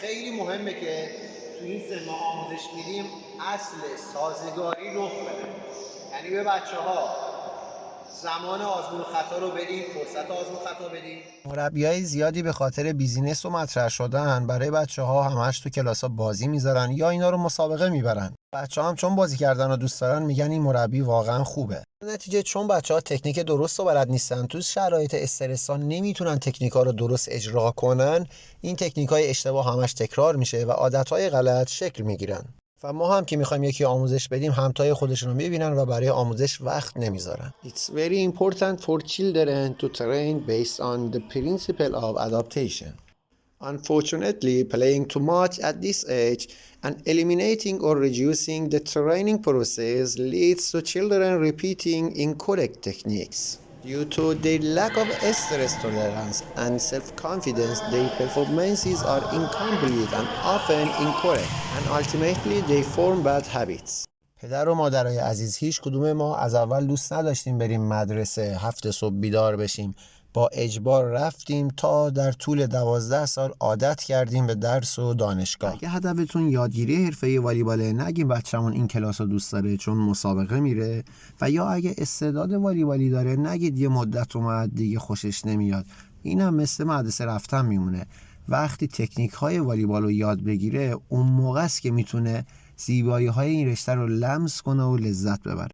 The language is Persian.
خیلی مهمه که تو این سن ما آموزش میدیم اصل سازگاری رخ بده. یعنی به بچه‌ها زمان آزمون و خطا رو بدیم، فرصت آزمون خطا بدیم. مربیای زیادی به خاطر بیزینس و مطرح شدن برای بچه‌ها همش تو کلاس‌ها بازی میذارن یا اینا رو مسابقه میبرن. بچه‌ها هم چون بازی کردن رو دوست دارن میگن این مربی واقعا خوبه. نتیجه چون بچه‌ها تکنیک درست رو بلد نیستن، تو شرایط استرسا نمیتونن تکنیک‌ها رو درست اجرا کنن، این تکنیک‌های اشتباه همش تکرار میشه و عادت‌های غلط شکل میگیرن. و ما هم که میخوایم یکی آموزش بدیم همتای خودشون رو میبینن و برای آموزش وقت نمیذارن. It's very important for children to train based on the principle of adaptation. Unfortunately, playing too much at this age and eliminating or reducing the training process leads to children repeating incorrect techniques. Due to their lack of stress tolerance and self-confidence, their performances are incomplete and often incorrect, and ultimately they form bad habits. پدر و مادرای عزیز، هیچ کدوم ما از اول دوست نداشتیم بریم مدرسه، 7 صبح بیدار بشیم. با اجبار رفتیم تا در طول 12 سال عادت کردیم به درس و دانشگاه. اگه هدفتون یادگیری حرفه‌ای والیباله، نگیم بچه‌مون این کلاس رو دوست داره چون مسابقه میره، و یا اگه استعداد والیبالی داره نگید یه مدت اومد دیگه خوشش نمیاد. اینم مثل مدرسه رفتن میمونه. وقتی تکنیک‌های والیبال رو یاد بگیره، اون موقع است که میتونه زیبایی‌های این رشته رو لمس کنه و لذت ببره.